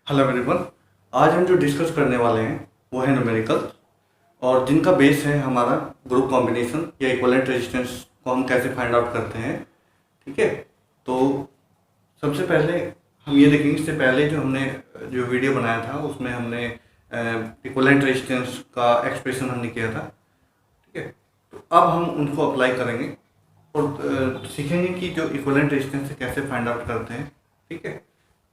Hello everyone. आज हम जो डिस्कस करने वाले हैं वो है न्यूमेरिकल, और जिनका बेस है हमारा ग्रुप कॉम्बिनेशन या इक्विवेलेंट रेजिस्टेंस को हम कैसे फाइंड आउट करते हैं। ठीक है, तो सबसे पहले हम ये देखेंगे। इससे पहले जो हमने जो वीडियो बनाया था उसमें हमने इक्विवेलेंट रेजिस्टेंस का एक्सप्रेशन हमने किया था। ठीक है, तो अब हम उनको अप्लाई करेंगे और सीखेंगे कि जो इक्विवेलेंट रेजिस्टेंस से कैसे फाइंड आउट करते हैं। ठीक है,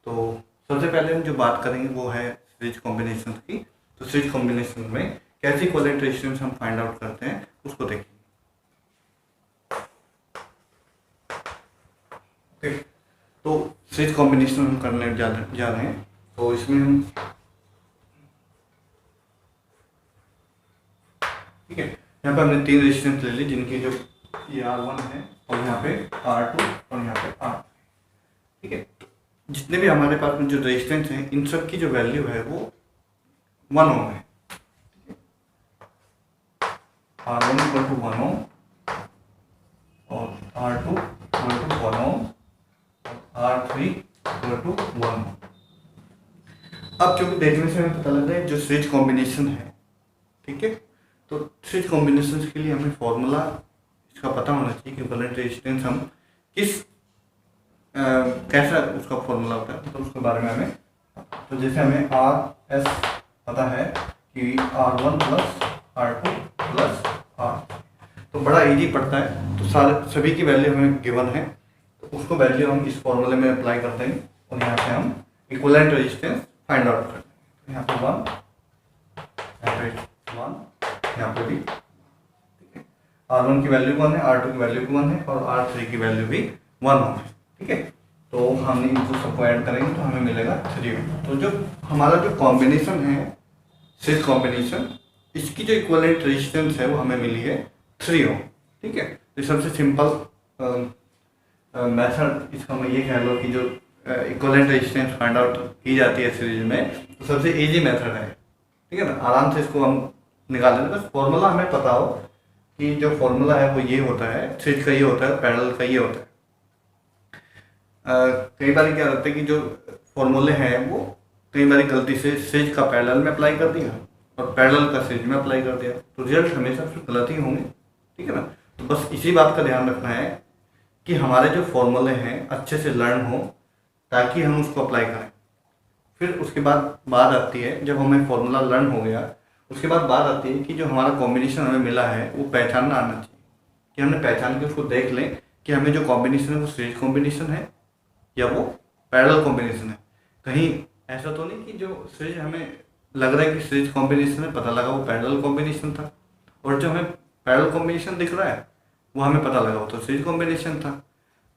तो सबसे पहले हम जो बात करेंगे वो है सीरीज कॉम्बिनेशन की। तो सीरीज कॉम्बिनेशन में कैसे इक्विवेलेंट रेजिस्टेंस हम फाइंड आउट करते हैं उसको देखेंगे। ठीक, तो सीरीज कॉम्बिनेशन हम करने जा रहे हैं। तो इसमें हम ठीक है, यहाँ पे हमने 3 रेजिस्टेंस ले ली जिनकी जो ये R1 है और यहाँ पे R2 और यहाँ पे R। ठीक है, जितने भी हमारे पास में जो रेजिस्टेंस हैं इन सब की जो वैल्यू है वो 1 ओम है। R1 इक्वल टू 1 ओम और R2 इक्वल टू 1 ओम और R3 इक्वल टू 1 ओम। अब चूंकि देखने से हमें पता लग रहा है जो सीरीज कॉम्बिनेशन है, ठीक है, तो सीरीज कॉम्बिनेशन के लिए हमें फॉर्मूला इसका पता होना चाहिए कि इक्विवेलेंट रेजिस्टेंस हम किस कैसा उसका फॉर्मूला होता है, तो उसके बारे में हमें, तो जैसे हमें RS पता है कि R1 plus R2 plus R, तो बड़ा इजी पड़ता है। तो सारे सभी की वैल्यू हमें गिवन है, तो उसको वैल्यू हम इस फॉर्मूले में अप्लाई करते हैं और यहाँ पे हम इक्विवेलेंट रेजिस्टेंस फाइंड आउट करते हैं। तो यहाँ पे 1, यहाँ पे 1, यहाँ पे भी। ठीक है, R1 की वैल्यू 1 है, R2 की वैल्यू 1 है और R3 की वैल्यू भी 1 है। ठीक है, तो हमने इनको सबको ऐड करेंगे तो हमें मिलेगा 3 ओम। तो जो हमारा जो कॉम्बिनेशन है सीरीज कॉम्बिनेशन, इसकी जो इक्विवेलेंट रेजिस्टेंस है वो हमें मिली है 3 ओम। ठीक है, तो सबसे सिंपल मेथड इसका मैं ये कह लो कि जो इक्विवेलेंट रेजिस्टेंस फाइंड आउट की जाती है सीरीज में, तो सबसे इजी मेथड है। ठीक है ना, आराम से इसको हम निकाल लेते हैं। बस फॉर्मूला हमें पता हो कि जो फॉर्मूला है वो ये होता है, सीरीज का ये होता है, पैरेलल का ये होता है। कई बार क्या होता है कि जो फॉर्मूले हैं वो कई बार गलती से सीरीज का पैरेलल में अप्लाई कर दिया और पैरेलल का सीरीज में अप्लाई कर दिया, तो रिजल्ट हमेशा फिर गलत ही होंगे। ठीक है ना, तो बस इसी बात का ध्यान रखना है कि हमारे जो फॉर्मूले हैं अच्छे से लर्न हो ताकि हम उसको अप्लाई करें। फिर उसके बाद बात आती है, जब हमें फॉर्मूला लर्न हो गया उसके बाद बात आती है कि जो हमारा कॉम्बिनेशन हमें मिला है वो पहचानना आना चाहिए, कि हमने पहचान के उसको देख लें कि हमें जो कॉम्बिनेशन है वो सीरीज कॉम्बिनेशन है या वो पैरेलल कॉम्बिनेशन है। कहीं ऐसा तो नहीं कि जो सीरीज हमें लग रहा है कि सीरीज कॉम्बिनेशन है, पता लगा वो पैरेलल कॉम्बिनेशन था, और जो हमें पैरेलल कॉम्बिनेशन दिख रहा है वो हमें पता लगा वो तो सीरीज कॉम्बिनेशन था।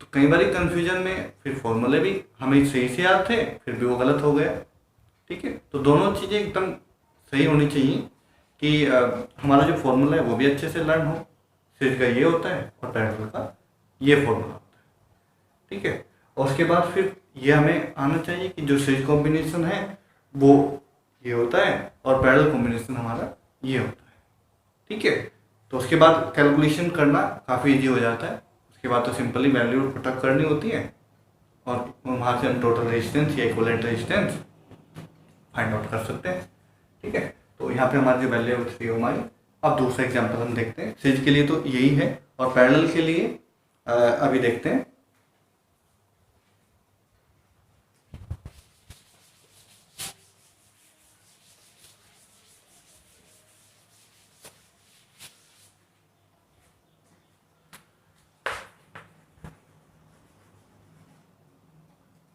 तो कई बार कन्फ्यूजन में फिर फॉर्मूले भी हमें सही से याद थे फिर भी वो गलत हो गया। ठीक है, तो दोनों चीज़ें एकदम सही होनी चाहिए कि हमारा जो फॉर्मूला है वो भी अच्छे से लर्न हो। सीरीज का ये होता है और पैरेलल का ये फॉर्मूला होता है। ठीक है, और उसके बाद फिर ये हमें आना चाहिए कि जो सीरीज कॉम्बिनेशन है वो ये होता है और पैरेलल कॉम्बिनेशन हमारा ये होता है। ठीक है, तो उसके बाद कैलकुलेशन करना काफ़ी इजी हो जाता है। उसके बाद तो सिंपली वैल्यू पुटअप करनी होती है और वहाँ से हम टोटल रेजिस्टेंस या इक्विवेलेंट रेजिस्टेंस फाइंड आउट कर सकते हैं। ठीक है, तो यहाँ पे हमारी जो वैल्यू है 3 ओम आई। अब दूसरा एग्जाम्पल हम देखते हैं। सीरीज के लिए तो यही है और पैरेलल के लिए अभी देखते हैं।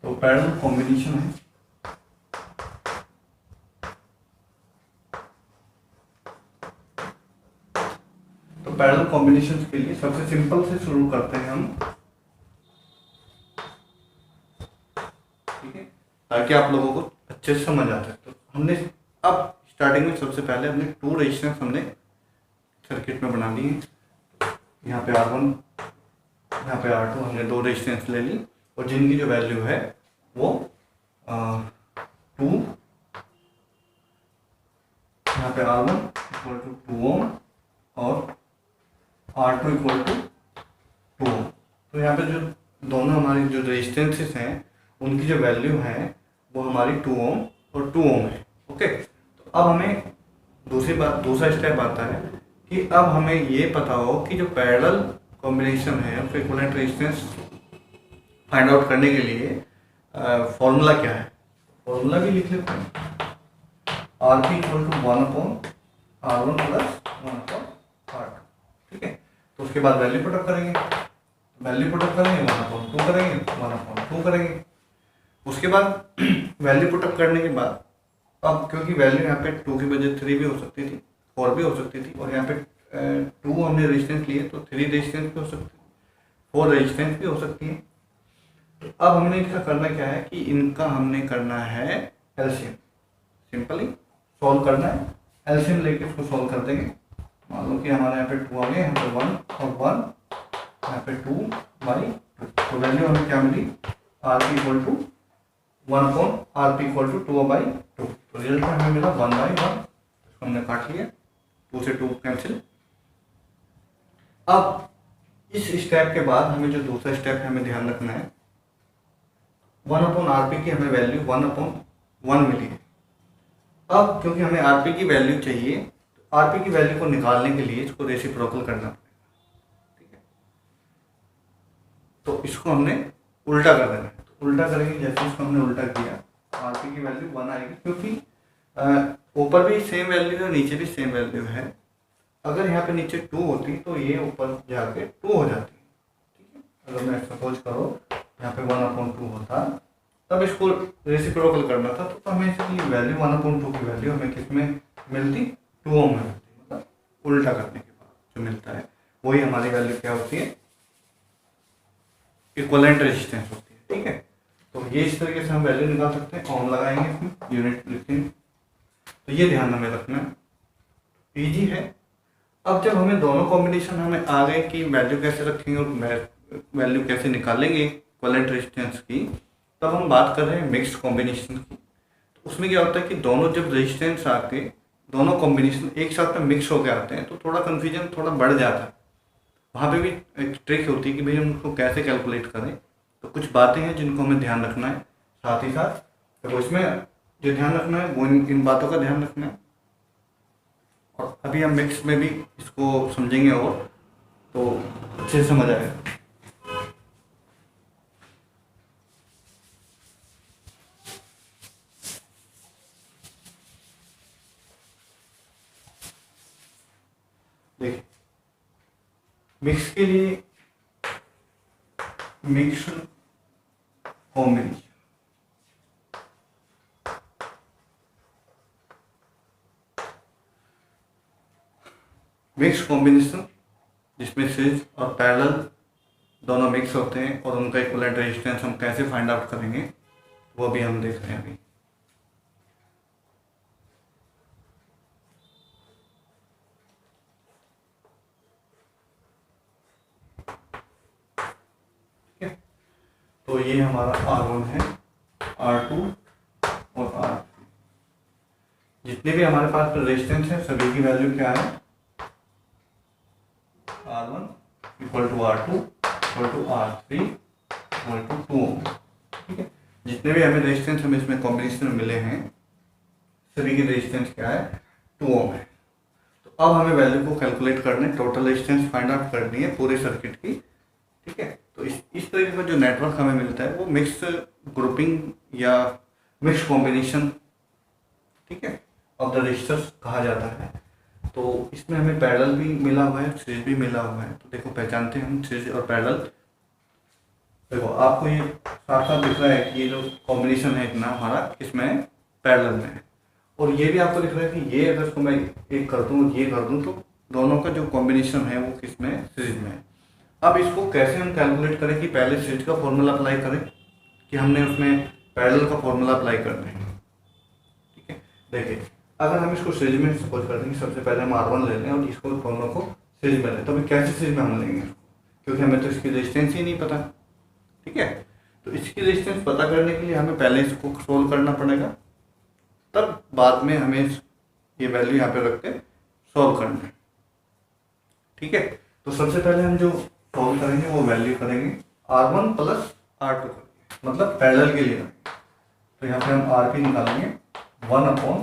तो पैरेलल कॉम्बिनेशन है, तो पैरेलल कॉम्बिनेशन के लिए सबसे सिंपल से शुरू करते हैं हम। ठीक है, ताकि आप लोगों को अच्छे से समझ आ जाए। तो हमने अब स्टार्टिंग में सबसे पहले हमने 2 रेजिस्टेंस हमने सर्किट में बना लिए। यहाँ पे R1 यहाँ पे R2 हमने 2 रेजिस्टेंस ले ली और जिनकी जो वैल्यू है वो 2, यहाँ पे R1 इक्वल टू 2 ओम और R2 इक्वल टू 2 ओम। तो यहाँ पे जो दोनों हमारी जो रेजिस्टेंसेस हैं उनकी जो वैल्यू है वो हमारी 2 ओम और 2 ओम है। ओके, तो अब हमें दूसरा स्टेप आता है कि अब हमें ये पता हो कि जो पैरेलल कॉम्बिनेशन है उसका इक्विवेलेंट रेजिस्टेंस फाइंड आउट करने के लिए फॉर्मूला क्या है। फॉर्मूला भी लिख लेते हैं, R P equal to 1/R1 plus 1/R2। ठीक है, तो उसके बाद वैल्यू पुटअप करेंगे, 1/2 करेंगे, 1/2 करेंगे। उसके बाद वैल्यू पुटअप करने के बाद अब क्योंकि वैल्यू यहाँ पे 2 की बजाय 3 भी हो सकती थी, 4 भी हो सकती थी, और यहाँ पे 2 हमने रेजिस्टेंस लिए तो 3 रेजिस्टेंस भी हो सकती है, 4 रेजिस्टेंस भी हो सकती है। तो अब हमने इसका करना क्या है कि इनका हमने करना है एलसीएम, सिंपली सॉल्व करना है, एलसीएम लेके इसको सॉल्व कर देंगे। मान लो कि हमारे यहाँ पे 2 आ गए, यहाँ पे 1 और 1, यहाँ पे 2/2, तो वैल्यू हमें क्या मिली, R P equal to 1/R P equal to 2/2। तो रिजल्ट में हमें मिला 1/1, इसको हमने काट लिया, 2 से 2 कैंसिल। अब इस स्टेप के बाद हमें जो दूसरा स्टेप है हमें ध्यान रखना है, 1/R P की हमें वैल्यू 1/1 मिली है। अब क्योंकि हमें आर पी की वैल्यू चाहिए, तो आर पी की वैल्यू को निकालने के लिए इसको रेसिप्रोकल करना पड़ेगा। ठीक है, तो इसको हमने उल्टा कर देना है। तो उल्टा करेंगे, जैसे इसको हमने उल्टा किया, आर पी की वैल्यू 1 आएगी, क्योंकि ऊपर भी सेम वैल्यू है, नीचे भी सेम वैल्यू है। अगर यहाँ पे नीचे 2 होती तो ये ऊपर जाके 2 हो जाती। ठीक है, अगर मैं सपोज करो यहाँ पे 1/2 होता, तब इसको रेसिप्रोकल करना था, तो हमें इसकी वैल्यू 1/2 की वैल्यू हमें किस में मिलती, 2 ओम में मिलती। मतलब उल्टा करने के बाद जो मिलता है वही हमारी वैल्यू क्या होती है, इक्विवेलेंट रेजिस्टेंस होती है। ठीक है, तो ये इस तरीके से हम वैल्यू निकाल सकते हैं, ओम लगाएंगे इसमें, यूनिट लिखेंगे। तो ये ध्यान हमें रखना है, ईजी है। अब जब हमें दोनों कॉम्बिनेशन हमें आ गए कि वैल्यू कैसे रखेंगे और वैल्यू कैसे निकालेंगे इक्विवेलेंट रेजिस्टेंस की, तब हम बात कर रहे हैं मिक्स्ड कॉम्बिनेशन की। तो उसमें क्या होता है कि दोनों जब रेजिस्टेंस आके दोनों कॉम्बिनेशन एक साथ में मिक्स होकर आते हैं तो थोड़ा कन्फ्यूजन थोड़ा बढ़ जाता है। वहाँ पे भी एक ट्रिक होती है कि भाई हम उसको कैसे कैलकुलेट करें। तो कुछ बातें हैं जिनको हमें ध्यान रखना है, साथ ही साथ तो उसमें जो ध्यान रखना है वो इन बातों का ध्यान रखना है। और अभी हम मिक्स में भी इसको समझेंगे और तो अच्छे से समझ आएगा। देखिए, मिक्स के लिए मिक्स्ड कॉम्बिनेशन, मिक्स कॉम्बिनेशन जिसमें सीरीज और पैरेलल दोनों मिक्स होते हैं और उनका इक्विवेलेंट रेजिस्टेंस हम कैसे फाइंड आउट करेंगे वो भी हम देख रहे हैं अभी। तो ये हमारा R1 है, R2 और R3, जितने भी हमारे पास रेजिस्टेंस है सभी की वैल्यू क्या है, R1 equal to R2 equal to R3 equal to 2 ohm. ठीक है, जितने भी हमें रेजिस्टेंस हमें इसमें कॉम्बिनेशन में मिले हैं सभी की रेजिस्टेंस क्या है, 2 ओम है। तो अब हमें वैल्यू को कैलकुलेट करने, टोटल रेजिस्टेंस फाइंड आउट करनी है पूरे सर्किट की। ठीक है, तो इस तरीके का जो नेटवर्क हमें मिलता है वो मिक्स ग्रुपिंग या मिक्स कॉम्बिनेशन, ठीक है, ऑफ द रजिस्टर्स कहा जाता है। तो इसमें हमें पैरेलल भी मिला हुआ है, सीरीज भी मिला हुआ है। तो देखो पहचानते हैं हम सीरीज और पैरेलल। देखो आपको ये साफ साफ दिख रहा है कि ये जो कॉम्बिनेशन है इतना हमारा इसमें पैरेलल में है, और ये भी आपको दिख रहा है कि ये अगर इसको मैं एक कर दूँ ये कर दूँ तो दोनों का जो कॉम्बिनेशन है वो किस में, सीरीज में है। अब इसको कैसे हम कैलकुलेट करें कि पहले सीरीज का फॉर्मूला अप्लाई करें कि हमने उसमें पैरेलल का फॉर्मूला अप्लाई करना है। ठीक है, देखिए अगर हम इसको सीरीज में सपोज कर देंगे, सबसे पहले हम R1 ले लें और इसको फॉर्मूला को सीरीज में लें, तो अभी कैसे सीरीज में हम लेंगे इसको, क्योंकि हमें तो इसकी रेजिस्टेंस ही नहीं पता। ठीक है, तो इसकी रेजिस्टेंस पता करने के लिए हमें पहले इसको सोल्व करना पड़ेगा, तब बाद में हमें ये वैल्यू यहाँ पे रख के सॉल्व करना है। ठीक है, तो सबसे पहले हम जो सॉल्व करेंगे वो वैल्यू करेंगे R1 प्लस R2 करेंगे, मतलब पैरेलल के लिए। तो यहाँ पे हम आर पी निकालेंगे 1 अपॉन,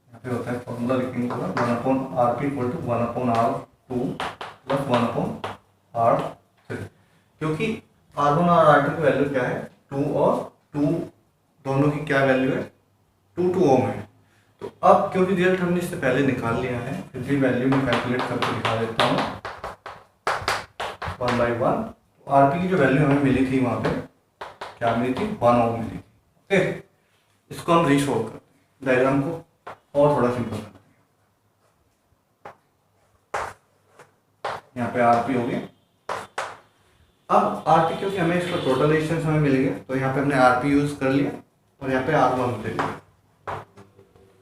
यहाँ पे होता है फॉर्मूला लिखेंगे पूरा, 1 upon R P equal to 1 upon R two plus 1 upon R three, क्योंकि R1 और R2 की वैल्यू क्या है 2 और 2 दोनों की क्या वैल्यू है 2 ओम है। तो अब क्योंकि रिजल्ट हमने इससे पहले निकाल लिया है, फिर भी वैल्यू में कैलकुलेट करके दिखा देता हूँ 1/1। तो आरपी की जो वैल्यू हमें मिली थी वहाँ पे क्या मिली थी 1 ओम मिली थी। ओके, इसको हम रीशोल्व करते हैं, डायग्राम को और थोड़ा सिंपल करते हैं। यहाँ पे आरपी हो गया। अब आरपी क्योंकि हमें इसका टोटल रेजिस्टेंस हमें मिल गया, तो यहाँ पे हमने आरपी यूज कर लिया और यहाँ पे R1 ले लिया।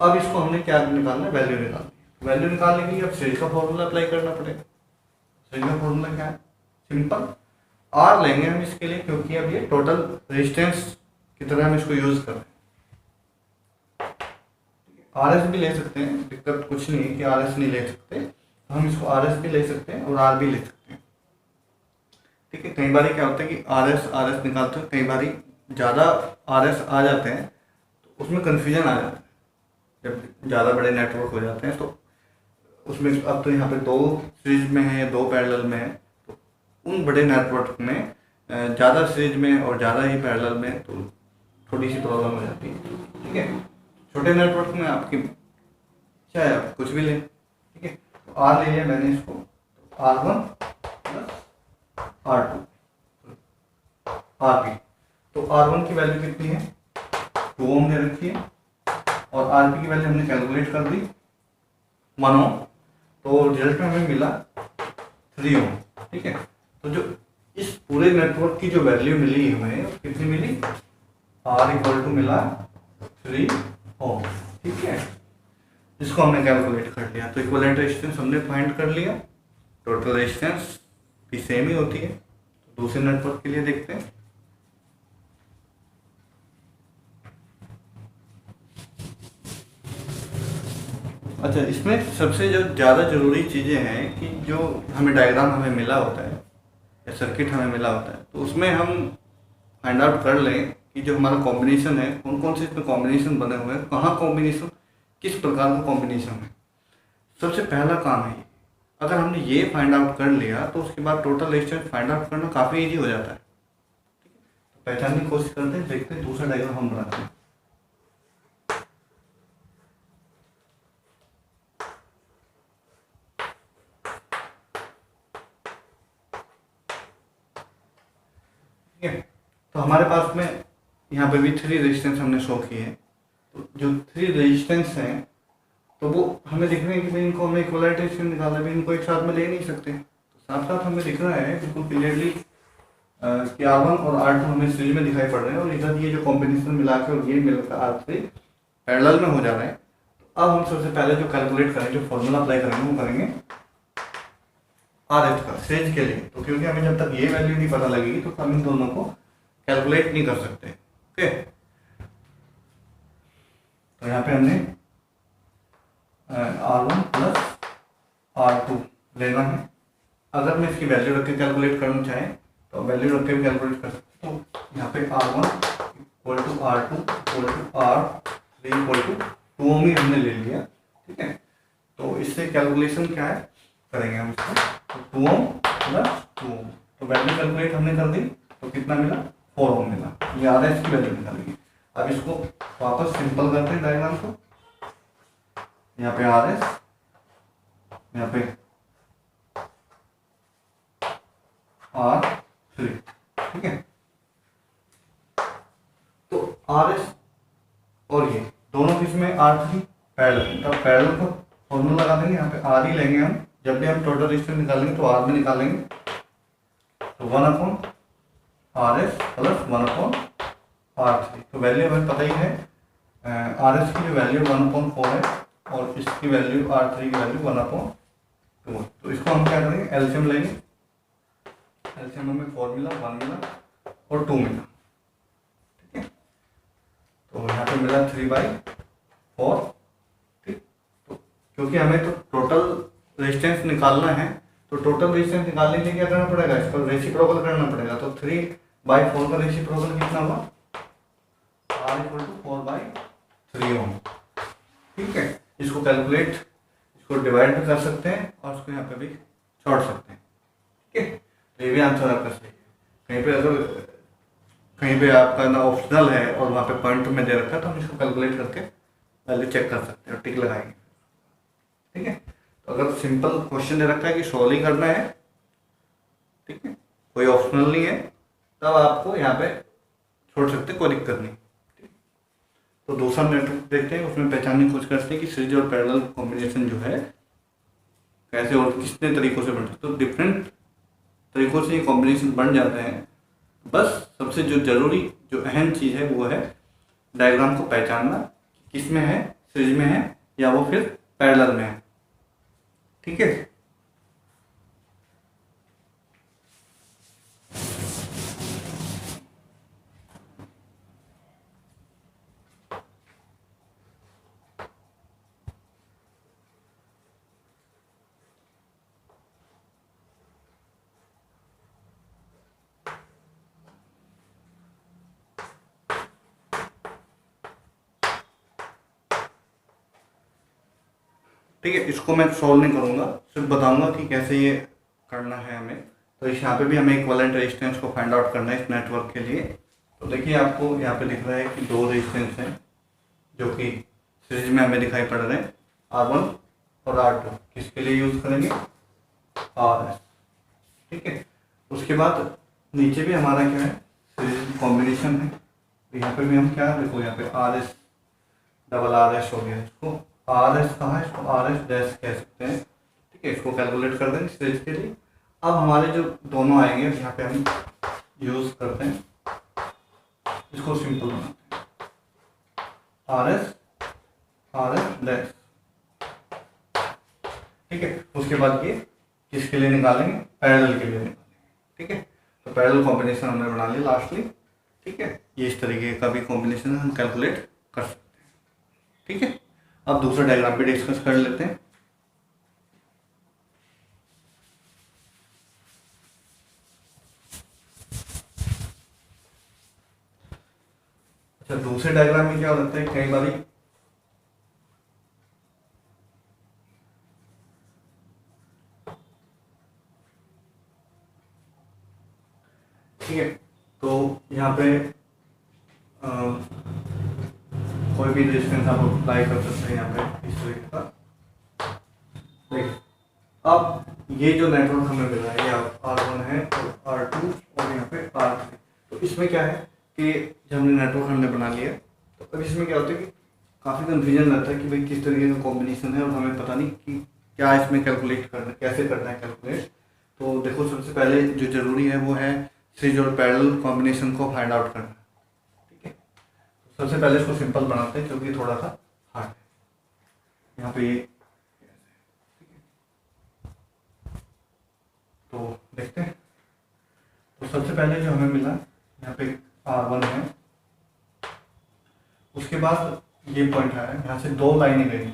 अब इसको हमने क्या निकालना है, वैल्यू निकालनी है। वैल्यू निकालने के लिए अब सीरीज का फॉर्मूला अप्लाई करना पड़ेगा। सीरीज का फॉर्मूला क्या है, सिंपल, आर लेंगे हम इसके लिए, क्योंकि अब ये टोटल रेजिस्टेंस की तरह हम इसको यूज कर रहे हैं। आर एस भी ले सकते हैं, दिक्कत कुछ नहीं है कि आर एस नहीं ले सकते, तो हम इसको आर एस भी ले सकते हैं और आर भी ले सकते हैं। ठीक है, कई बार क्या होता है कि आर एस निकालते हैं, कई बार ज़्यादा आर एस आ जाते हैं तो उसमें कन्फ्यूजन आ जाता है। जब ज़्यादा बड़े नेटवर्क हो जाते हैं तो उसमें, अब तो यहाँ पे 2 सीरीज में है, 2 पैरेलल में है, तो उन बड़े नेटवर्क में ज़्यादा सीरीज में और ज़्यादा ही पैरेलल में तो थोड़ी सी प्रॉब्लम हो जाती है। ठीक है, छोटे नेटवर्क में आपकी चाहे आप कुछ भी लें। ठीक है, तो आर ले लिया मैंने इसको, R1 प्लस R2 आरपी। तो R1 की वैल्यू कितनी है 2 ओम दे रखी है और आरपी की वैल्यू हमने कैलकुलेट कर दी 1 ओम, तो रिजल्ट में हमें मिला 3 ओम। ठीक है, तो जो इस पूरे नेटवर्क की जो वैल्यू मिली हमें कितनी मिली, R इक्वल टू मिला 3 ओम। ठीक है, इसको हमने कैलकुलेट कर लिया, तो इक्विवेलेंट रेजिस्टेंस हमने फाइंड कर लिया। टोटल रेजिस्टेंस भी सेम ही होती है। तो दूसरे नेटवर्क के लिए देखते हैं। अच्छा, इसमें सबसे जो ज़्यादा ज़रूरी चीज़ें हैं कि जो हमें डायग्राम हमें मिला होता है या सर्किट हमें मिला होता है, तो उसमें हम फाइंड आउट कर लें कि जो हमारा कॉम्बिनेशन है, कौन कौन से इसमें कॉम्बिनेशन बने हुए हैं, कहाँ कॉम्बिनेशन, किस प्रकार का कॉम्बिनेशन है। सबसे पहला काम है ये। अगर हमने ये फाइंड आउट कर लिया तो उसके बाद टोटल रेजिस्टेंस फाइंड आउट करना काफ़ी ईजी हो जाता है। ठीक है, तो पहचानने की कोशिश करते हैं, देखते हैं दूसरा डायग्राम हम बनाते हैं। ठीक है, तो हमारे पास में यहाँ पे भी 3 रेजिस्टेंस हमने शो किए हैं। तो जो 3 रेजिस्टेंस हैं तो वो हमें दिख रहे हैं कि भाई इनको हमें इक्विवेलेंट रेजिस्टेंस निकालना है, इनको एक साथ में ले नहीं सकते। तो साथ साथ हमें दिख रहा है बिल्कुल क्लियरली कि R1 और R2 हमें सीरीज में दिखाई पड़ रहे हैं और इधर ये जो कॉम्बिनेशन मिला के और ये मिलकर R3 पैरेलल में हो जा रहे हैं। तो अब हम सबसे पहले जो कैलकुलेट करेंगे, जो फॉर्मूला अप्लाई करेंगे, वो करेंगे RH का सीरीज के लिए। तो क्योंकि हमें जब तक ये वैल्यू नहीं पता लगेगी तो हम इन दोनों को कैलकुलेट नहीं कर सकते। ओके, तो यहाँ पे हमने R1 प्लस R2 लेना है। अगर मैं इसकी वैल्यू रख के कैलकुलेट करना चाहें तो वैल्यू रख के भी कैलकुलेट कर सकते हो। तो यहाँ पे R1 equal to R2 equal to R3 equal to 2 ohm ही हमने ले लिया। ठीक है, तो इससे कैलकुलेशन क्या है करेंगे हम इसको, तो 2 ओम प्लस 2 ओम, तो वैल्यू कैलकुलेट हमने कर दी, तो कितना मिला 4 ओम मिला। ये RS की वैल्यू निकालेंगे। अब इसको वापस सिंपल करते हैं डायग्राम को। यहाँ पे RS, यहाँ पे R3। ठीक है, तो RS और ये दोनों किसमें R3 पैरेलल, तब पैरेलल को फॉर्मूला लगा देंगे। यहाँ पे R ही लेंगे हम, जब भी हम टोटल रेजिस्टेंस निकालेंगे तो R में निकालेंगे। तो 1 upon RS plus 1 upon R3। तो वैल्यू हमें पता ही है, RS की जो वैल्यू 1/4 है और इसकी वैल्यू R3 की वैल्यू 1/2। तो इसको हम क्या करेंगे, एलसीएम लेंगे। एलसीएम में 4 मिला, 1 मिला और 2 मिला। ठीक है, तो यहाँ पे मिला 3/4। ठीक, तो क्योंकि हमें तो टोटल रेजिस्टेंस निकालना है, तो टोटल रेजिस्टेंस निकालने के लिए क्या करना पड़ेगा, इसको रेसिप्रोकल करना पड़ेगा। तो 3/4 का रेसिप्रोकल कितना हुआ R इक्वल टू 4/3 ओम। ठीक है, इसको कैलकुलेट, इसको डिवाइड भी कर सकते हैं और उसको यहाँ पे भी छोड़ सकते हैं। ठीक है, तो ये भी आंसर आपका सही है। कहीं पे अगर कहीं पे आपका ना ऑप्शनल है और वहाँ पे पॉइंट में दे रखा है तो हम इसको कैलकुलेट करके वैल्यू चेक कर सकते हैं और टिक लगाएंगे। ठीक है, तो अगर सिंपल क्वेश्चन दे रखा है कि सॉल्व ही करना है, ठीक है, कोई ऑप्शनल नहीं है, तब आपको यहाँ पे छोड़ सकते, कोई दिक्कत नहीं। तो दूसरा नेटवर्क देखते हैं, उसमें पहचानने की कोशिश करते हैं कि सीरीज और पैरेलल कॉम्बिनेशन जो है कैसे और कितने तरीकों से बनते हैं। तो डिफरेंट तरीकों से ये कॉम्बिनेशन बन जाते हैं। बस सबसे जो जरूरी, जो अहम चीज़ है वो है डायग्राम को पहचानना, किस में है, सीरीज में है या वो फिर पैरेलल में है। ठीक है, ठीक है, इसको मैं सॉल्व नहीं करूँगा, सिर्फ बताऊंगा कि कैसे ये करना है हमें। तो इस यहाँ पे भी हमें इक्विवेलेंट रेजिस्टेंस को फाइंड आउट करना है इस नेटवर्क के लिए। तो देखिए आपको यहाँ पे दिख रहा है कि दो रेजिस्टेंस हैं जो कि सीरीज में हमें दिखाई पड़ रहे हैं, R1 और R2। किसके लिए यूज़ करेंगे, RS। ठीक है, उसके बाद नीचे भी हमारा क्या है, सीरीज कॉम्बिनेशन है। तो यहाँ पे भी हम क्या, देखो यहाँ पे RS डबल RS हो गया, इसको RS कहाँ है, इसको RS डैश कह सकते हैं। ठीक है, इसको कैलकुलेट कर देंगे सीरीज के लिए। अब हमारे जो दोनों आएंगे यहाँ पे हम यूज करते हैं, इसको सिंपल बनाते हैं, RS डैश। ठीक है, उसके बाद ये किसके लिए निकालेंगे, पैरेलल के लिए निकालेंगे। ठीक है, तो पैरेलल कॉम्बिनेशन हमने बना लिया लास्टली। ठीक है, ये इस तरीके का भी कॉम्बिनेशन हम कैलकुलेट कर सकते हैं। ठीक है, अब दूसरा डायग्राम भी डिस्कस कर लेते हैं। अच्छा, दूसरे डायग्राम में क्या होता है, कई बारी ठीक है, तो यहाँ पे कोई भी रेजिस्टेंस आप अप्लाई कर सकते हैं यहाँ पे इस तरीके का। देखिए, अब ये जो नेटवर्क हमें मिला है, ये R1 है और R2 और यहाँ पे R3। तो इसमें क्या है कि जब हमने नेटवर्क हमने बना लिया, तो अब इसमें क्या होता है कि काफ़ी कन्फ्यूजन रहता है कि भाई किस तरीके का कॉम्बिनेशन है और हमें पता नहीं कि क्या इसमें कैलकुलेट करना, कैसे करना है कैलकुलेट। तो देखो, सबसे पहले जो जरूरी है वो है सीरीज और पैरेलल कॉम्बिनेशन को फाइंड आउट करना। ठीक है, तो सबसे पहले इसको सिंपल बनाते हैं क्योंकि थोड़ा सा हार्ड है। यहाँ पे ये, तो देखते हैं। तो सबसे पहले जो हमें मिला यहाँ पे R1 है, उसके बाद ये पॉइंट आया, यहाँ से दो लाइनें गई,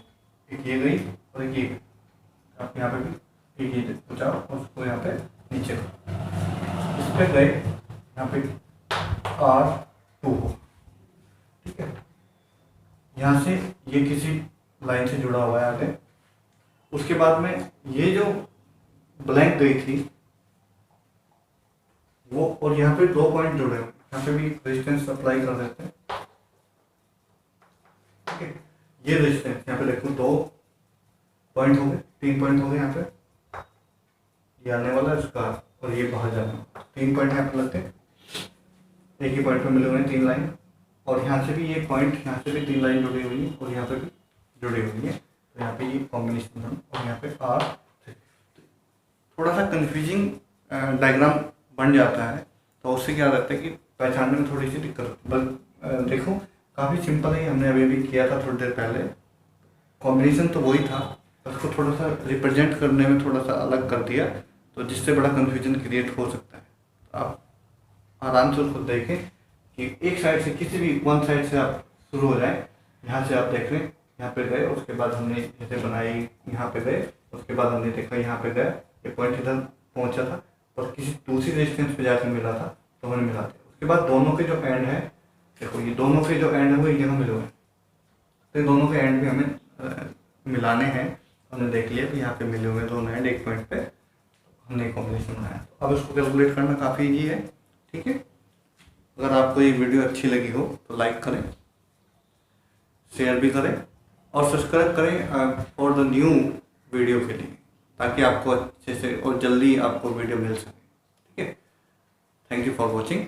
एक ये गई और एक ये गई। आप यहाँ पे भी एक ये बचाओ और उसको यहाँ पे नीचे इस पे गए, यहाँ पे R2 हो। ठीक है, यहाँ से ये किसी लाइन से जुड़ा हुआ है आगे। उसके बाद में ये जो ब्लैंक गई थी वो, और यहाँ पे दो पॉइंट जुड़े हुए, यहाँ पे भी रेजिस्टेंस अप्लाई कर देते हैं। ठीक है, ये रेजिस्टेंस यहाँ पे देखो दो पॉइंट हो गए, 3 पॉइंट हो गए। यहाँ पे ये आने वाला है इसका और ये बाहर जाना, 3 पॉइंट यहाँ पे लगते हैं, एक ही पॉइंट पे मिले हुए हैं 3 लाइन। और यहाँ से भी ये पॉइंट, यहाँ से भी 3 लाइन जुड़ी हुई है और यहाँ पे भी जुड़ी हुई है। तो यहाँ पे ये कॉम्बिनेशन और यहाँ पे R। थोड़ा सा कंफ्यूजिंग डायग्राम बन जाता है, तो उससे क्या रहता है कि पहचानने में थोड़ी सी दिक्कत। बस देखो, काफ़ी सिंपल है, हमने अभी भी किया था थोड़ी देर पहले। कॉम्बिनेशन तो वही था, उसको थोड़ा सा रिप्रेजेंट करने में थोड़ा सा अलग कर दिया, तो जिससे बड़ा कन्फ्यूजन क्रिएट हो सकता है। तो आप आराम से उसको देखें कि एक साइड से, किसी भी वन साइड से आप शुरू हो जाए। यहाँ से आप देख रहे हैं, यहाँ पे गए, उसके बाद हमने जैसे बनाई, यहाँ पे गए, उसके बाद हमने देखा यहाँ पे गए, ये पॉइंट इधर पहुँचा था और किसी दूसरी रेजिस्टेंस पे जाकर मिला था तो हमने मिला था। उसके बाद दोनों के जो एंड है देखो ये दोनों के जो एंड है वो एक जगह मिले हुए हैं, तो इन दोनों के एंड भी हमें मिलाने हैं। हमने देख लिया कि यहाँ पे मिले हुए दोनों एंड एक पॉइंट पे, हमने कॉम्बिनेशन बनाया। तो अब इसको कैलकुलेट करना काफ़ी ईजी है, ठीक है। अगर आपको ये वीडियो अच्छी लगी हो तो लाइक करें, शेयर भी करें और सब्सक्राइब करें फॉर द न्यू वीडियो के लिए, ताकि आपको अच्छे से और जल्दी आपको वीडियो मिल सके, ठीक है। Thank you for watching.